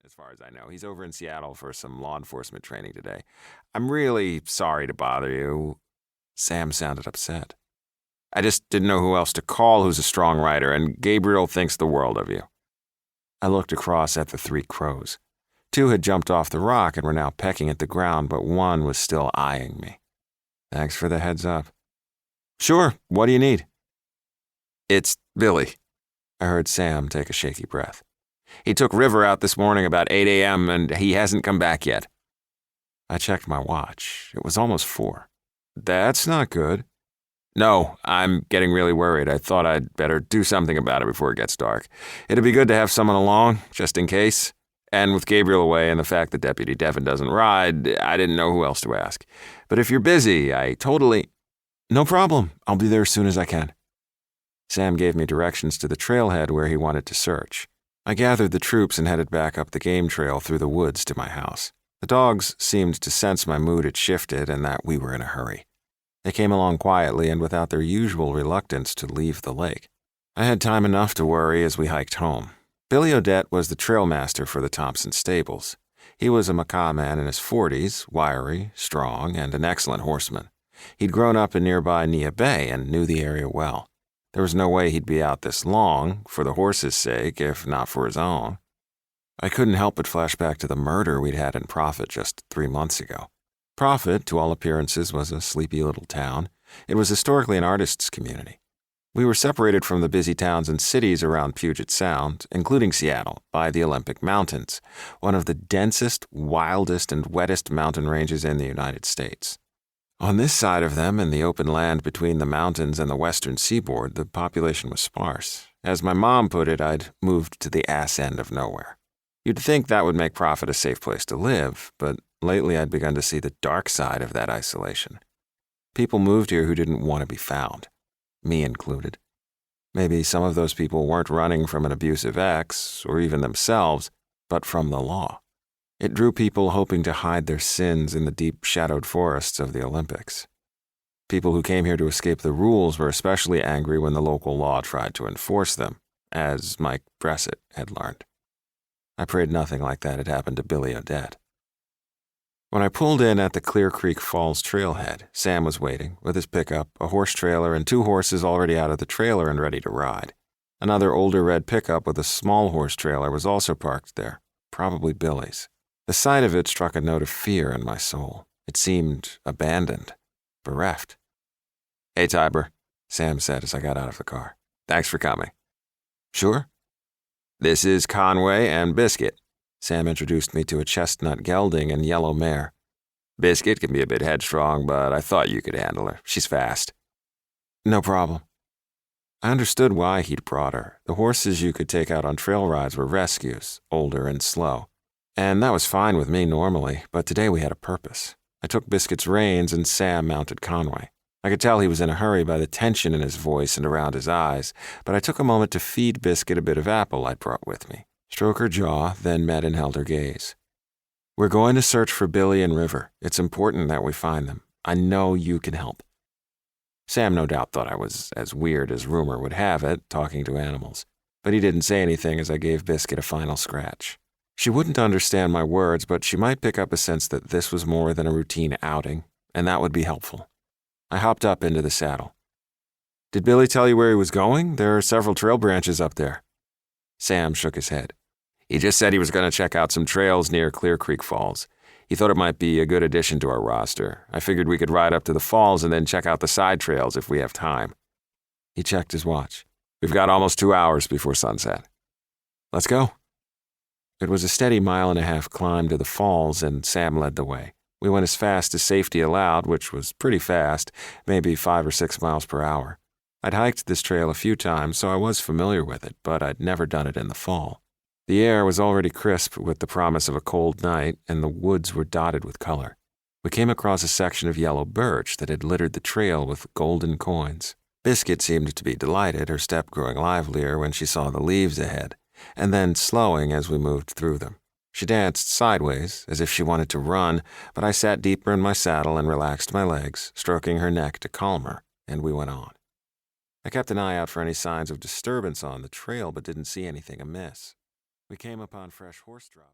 as far as I know. He's over in Seattle for some law enforcement training today. I'm really sorry to bother you. Sam sounded upset. I just didn't know who else to call who's a strong writer, and Gabriel thinks the world of you. I looked across at the 3 crows. 2 had jumped off the rock and were now pecking at the ground, but 1 was still eyeing me. Thanks for the heads up. Sure, what do you need? It's Billy. I heard Sam take a shaky breath. He took River out this morning about 8 a.m. and he hasn't come back yet. I checked my watch. It was almost 4. That's not good. No, I'm getting really worried. I thought I'd better do something about it before it gets dark. It'd be good to have someone along, just in case. And with Gabriel away and the fact that Deputy Devon doesn't ride, I didn't know who else to ask. But if you're busy, No problem. I'll be there as soon as I can. Sam gave me directions to the trailhead where he wanted to search. I gathered the troops and headed back up the game trail through the woods to my house. The dogs seemed to sense my mood had shifted and that we were in a hurry. They came along quietly and without their usual reluctance to leave the lake. I had time enough to worry as we hiked home. Billy Odette was the trailmaster for the Thompson stables. He was a Makah man in his 40s, wiry, strong, and an excellent horseman. He'd grown up in nearby Nia Bay and knew the area well. There was no way he'd be out this long, for the horse's sake, if not for his own. I couldn't help but flash back to the murder we'd had in Prophet just 3 months ago. Prophet, to all appearances, was a sleepy little town. It was historically an artist's community. We were separated from the busy towns and cities around Puget Sound, including Seattle, by the Olympic Mountains, one of the densest, wildest, and wettest mountain ranges in the United States. On this side of them, in the open land between the mountains and the western seaboard, the population was sparse. As my mom put it, I'd moved to the ass end of nowhere. You'd think that would make Prophet a safe place to live, but lately I'd begun to see the dark side of that isolation. People moved here who didn't want to be found, me included. Maybe some of those people weren't running from an abusive ex, or even themselves, but from the law. It drew people hoping to hide their sins in the deep shadowed forests of the Olympics. People who came here to escape the rules were especially angry when the local law tried to enforce them, as Mike Bressett had learned. I prayed nothing like that had happened to Billy Odette. When I pulled in at the Clear Creek Falls trailhead, Sam was waiting, with his pickup, a horse trailer, and 2 horses already out of the trailer and ready to ride. Another older red pickup with a small horse trailer was also parked there, probably Billy's. The sight of it struck a note of fear in my soul. It seemed abandoned, bereft. Hey, Tiber, Sam said as I got out of the car. Thanks for coming. Sure. This is Conway and Biscuit. Sam introduced me to a chestnut gelding and yellow mare. Biscuit can be a bit headstrong, but I thought you could handle her. She's fast. No problem. I understood why he'd brought her. The horses you could take out on trail rides were rescues, older and slow. And that was fine with me normally, but today we had a purpose. I took Biscuit's reins and Sam mounted Conway. I could tell he was in a hurry by the tension in his voice and around his eyes, but I took a moment to feed Biscuit a bit of apple I'd brought with me, stroke her jaw, then met and held her gaze. We're going to search for Billy and River. It's important that we find them. I know you can help. Sam no doubt thought I was as weird as rumor would have it, talking to animals, but he didn't say anything as I gave Biscuit a final scratch. She wouldn't understand my words, but she might pick up a sense that this was more than a routine outing, and that would be helpful. I hopped up into the saddle. Did Billy tell you where he was going? There are several trail branches up there. Sam shook his head. He just said he was going to check out some trails near Clear Creek Falls. He thought it might be a good addition to our roster. I figured we could ride up to the falls and then check out the side trails if we have time. He checked his watch. We've got almost 2 hours before sunset. Let's go. It was a steady 1.5-mile climb to the falls, and Sam led the way. We went as fast as safety allowed, which was pretty fast, maybe 5 or 6 miles per hour. I'd hiked this trail a few times, so I was familiar with it, but I'd never done it in the fall. The air was already crisp with the promise of a cold night, and the woods were dotted with color. We came across a section of yellow birch that had littered the trail with golden coins. Biscuit seemed to be delighted, her step growing livelier when she saw the leaves ahead, and then slowing as we moved through them. She danced sideways, as if she wanted to run, but I sat deeper in my saddle and relaxed my legs, stroking her neck to calm her, and we went on. I kept an eye out for any signs of disturbance on the trail, but didn't see anything amiss. We came upon fresh horse drops.